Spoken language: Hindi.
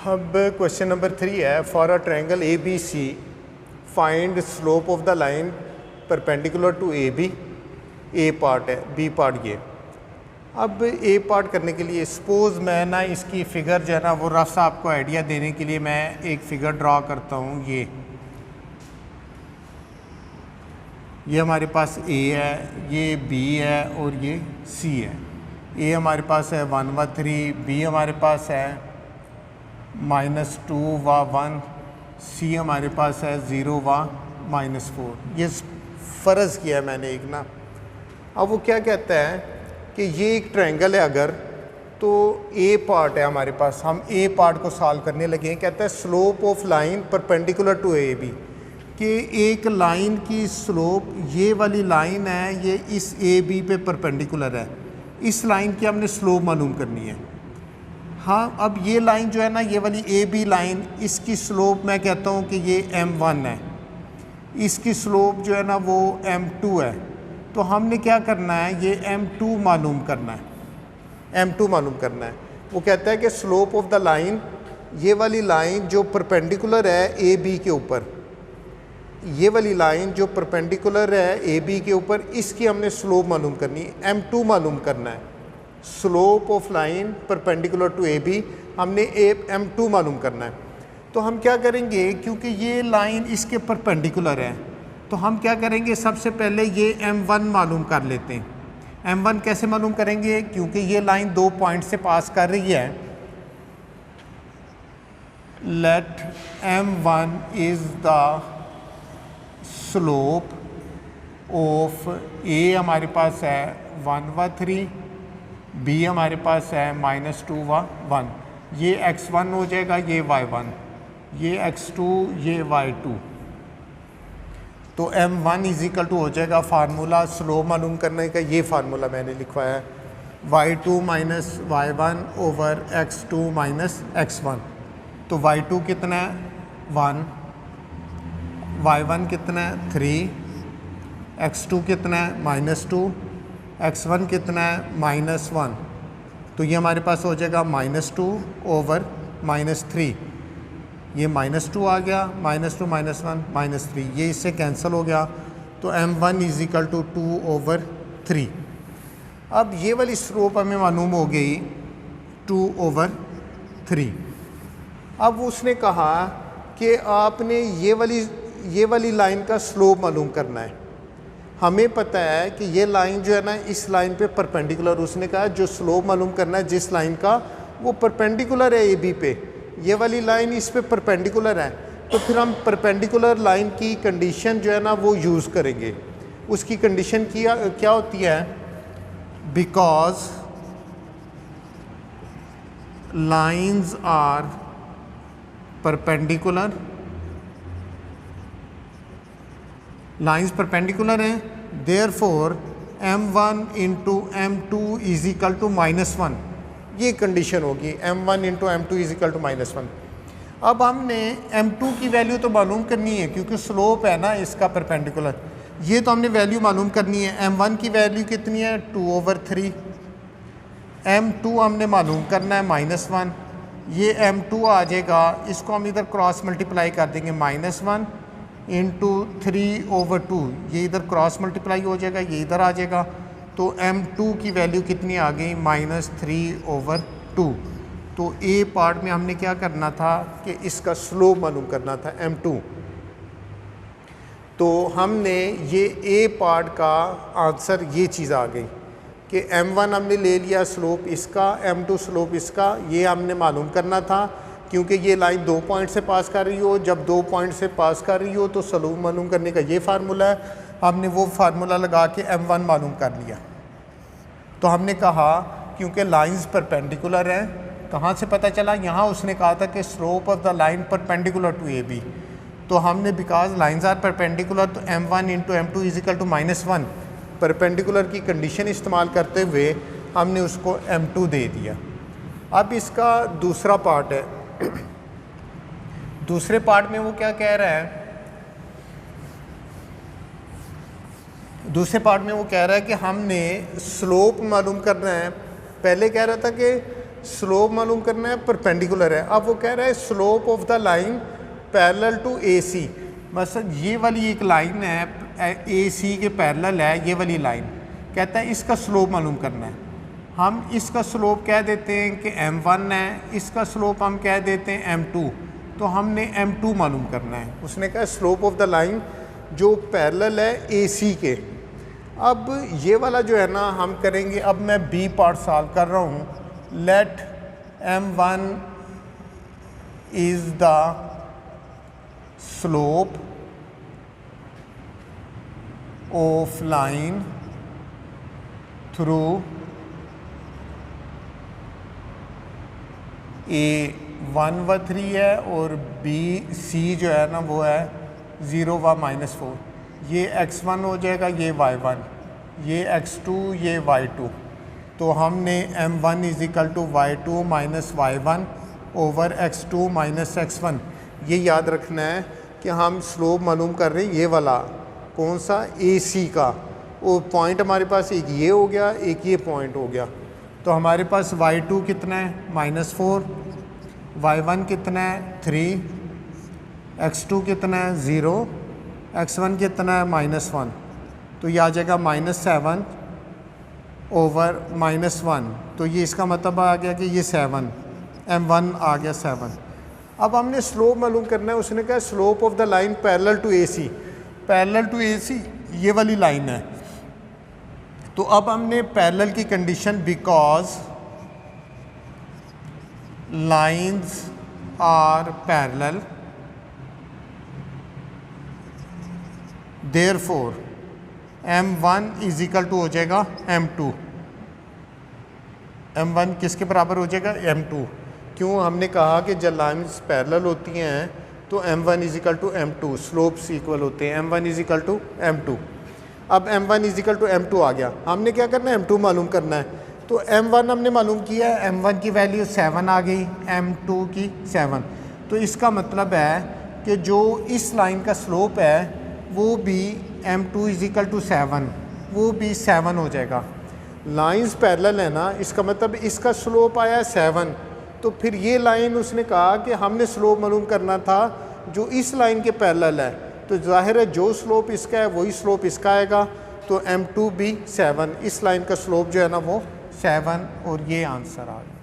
अब क्वेश्चन नंबर 3 है, for a triangle A B C find slope of the line perpendicular to A B. A part है, बी पार्ट ये। अब ए पार्ट करने के लिए सपोज़ मैं ना इसकी फ़िगर जो है ना वो रफ सा आपको आइडिया देने के लिए मैं एक फ़िगर ड्रा करता हूँ। ये हमारे पास ए है, ये बी है और ये सी है। ए हमारे पास है 1 व 3, बी हमारे पास है -2 व 1, सी हमारे पास है 0 व -4। ये फ़र्ज़ किया है मैंने एक ना। अब वो क्या कहता है कि ये एक ट्रायंगल है अगर, तो ए पार्ट है हमारे पास, हम ए पार्ट को सॉल्व करने लगे हैं। कहता है slope of line perpendicular to A B, कि एक लाइन की स्लोप, ये वाली लाइन है, ये इस ए बी पे परपेंडिकुलर है, इस लाइन की हमने स्लोप मालूम करनी है। हाँ, अब ये लाइन जो है ना, ये वाली ए बी लाइन, इसकी स्लोप मैं कहता हूँ कि ये m1 है, इसकी स्लोप जो है ना वो m2 है। तो हमने क्या करना है, ये m2 मालूम करना है, m2 मालूम करना है। वो कहता है कि स्लोप ऑफ द लाइन, ये वाली लाइन जो परपेंडिकुलर है ए बी के ऊपर, ये वाली लाइन जो परपेंडिकुलर है ए बी के ऊपर, इसकी हमने स्लोप मालूम करनी है, m2 मालूम करना है। Slope of line perpendicular to A B हमने m2 मालूम करना है। तो हम क्या करेंगे, क्योंकि ये लाइन इसके परपेंडिकुलर है, तो हम क्या करेंगे, सबसे पहले ये m1 मालूम कर लेते हैं। m1 कैसे मालूम करेंगे, क्योंकि ये लाइन 2 पॉइंट से पास कर रही है। Let m1 is the slope of A, हमारे पास है 1 व 3, बी हमारे पास है -2 व 1। ये x1 हो जाएगा, ये y1, ये x2, ये y2। तो m1 इज इक्वल टू हो जाएगा, फार्मूला स्लोप मालूम करने का ये फार्मूला मैंने लिखवाया है, y2 minus y1 over x2 minus x1। तो y2 कितना है 1, y1 कितना है 3, x2 कितना है -2, x1 कितना है -1। तो ये हमारे पास हो जाएगा -2 ओवर -3। ये -2 आ गया, -2 -1 -3, ये इससे कैंसिल हो गया। तो m1 is equal to 2 over 3। अब ये वाली स्लोप हमें मालूम हो गई 2 ओवर 3। अब उसने कहा कि आपने ये वाली लाइन का स्लोप मालूम करना है। हमें पता है कि ये लाइन जो है ना इस लाइन पे परपेंडिकुलर, उसने कहा जो स्लोप मालूम करना है जिस लाइन का, वो परपेंडिकुलर है ए बी पे, ये वाली लाइन इस पे परपेंडिकुलर है। तो फिर हम परपेंडिकुलर लाइन की कंडीशन जो है ना वो यूज़ करेंगे। उसकी कंडीशन क्या होती है, because lines are perpendicular, lines perpendicular हैं, therefore m1 into m2 is equal to -1। ये कंडीशन होगी, m1 into m2 is equal to -1। अब हमने m2 की वैल्यू तो मालूम करनी है, क्योंकि स्लोप है ना इसका परपेंडिकुलर, ये तो हमने वैल्यू मालूम करनी है। m1 की वैल्यू कितनी है 2 ओवर 3, m2 हमने मालूम करना है -1। ये m2 आ जाएगा, इसको हम इधर क्रॉस मल्टीप्लाई कर देंगे, -1 इंटू 3 ओवर 2, ये इधर क्रॉस मल्टीप्लाई हो जाएगा, ये इधर आ जाएगा। तो m2 की वैल्यू कितनी आ गई, -3 ओवर 2। तो ए पार्ट में हमने क्या करना था कि इसका स्लोप मालूम करना था m2। तो हमने ये ए पार्ट का आंसर ये चीज़ आ गई कि m1 हमने ले लिया स्लोप इसका, m2 स्लोप इसका, ये हमने मालूम करना था, क्योंकि ये लाइन 2 पॉइंट से पास कर रही हो। जब 2 पॉइंट से पास कर रही हो तो स्लोप मालूम करने का ये फार्मूला है। हमने वो फार्मूला लगा के m1 मालूम कर लिया। तो हमने कहा क्योंकि लाइंस परपेंडिकुलर हैं, कहाँ से पता चला, यहाँ उसने कहा था कि slope of the line perpendicular to A B. तो हमने बिकॉज लाइंस आर परपेंडिकुलर, तो m1 into m2 is equal to -1 perpendicular की कंडीशन इस्तेमाल करते हुए हमने उसको m2 दे दिया। अब इसका दूसरा पार्ट है, दूसरे पार्ट में वो क्या कह रहा है, दूसरे पार्ट में वो कह रहा है कि हमने स्लोप मालूम करना है। पहले कह रहा था कि स्लोप मालूम करना है, परपेंडिकुलर है। अब वो कह रहा है slope of the line parallel to A C. मतलब ये वाली एक लाइन है ए सी के पैरेलल है, ये वाली लाइन, कहता है इसका स्लोप मालूम करना है। हम इसका स्लोप कह देते हैं कि m1 है, इसका स्लोप हम कह देते हैं m2, तो हमने m2 मालूम करना है। उसने कहा स्लोप ऑफ द लाइन जो पैरेलल है AC के। अब ये वाला जो है ना हम करेंगे, अब मैं B पार्ट सॉल्व कर रहा हूँ। Let m1 is the slope of line through A1 व 3 है और BC जो है ना वो है 0 व -4। ये x1 हो जाएगा, ये y1, ये x2, ये y2। तो हमने m1 is equal to y2 minus y1 over x2 minus x1। ये याद रखना है कि हम स्लोप मालूम कर रहे हैं ये वाला कौन सा, AC का। वो पॉइंट हमारे पास एक ये हो गया, एक ये पॉइंट हो गया। तो हमारे पास y2 कितना है -4, y1 कितना है 3, x2 कितना है 0, x1 कितना है -1। तो ये आ जाएगा -7 ओवर -1। तो ये इसका मतलब आ गया कि ये 7, m1 आ गया 7। अब हमने स्लोप मालूम करना है। उसने कहा slope of the line parallel to AC। Parallel to AC ये वाली लाइन है। तो अब हमने पैरेलल की condition, because lines are parallel therefore m1 is equal to हो जाएगा m2। m1 किसके बराबर हो जाएगा, m2। क्यों, हमने कहा कि जब लाइंस पैरेलल होती हैं तो m1 is equal to m2, slopes equal होते हैं, m1 is equal to m2। अब m1 is equal to m2 आ गया। हमने क्या करना है, m2 मालूम करना है। तो m1 हमने मालूम किया है, m1 की वैल्यू 7 आ गई, m2 की 7। तो इसका मतलब है कि जो इस लाइन का स्लोप है वो भी m2 इज इक्वल टू 7, वो भी 7 हो जाएगा। लाइंस पैरेलल है ना, इसका मतलब इसका स्लोप आया 7। तो फिर ये लाइन उसने कहा कि हमने स्लोप मालूम करना था जो इस लाइन के पैरेलल है। तो जाहिर है जो स्लोप इसका है वही स्लोप इसका आएगा। तो m2 भी 7, इस लाइन का स्लोप जो है ना वो 7, और ये आंसर आ गया।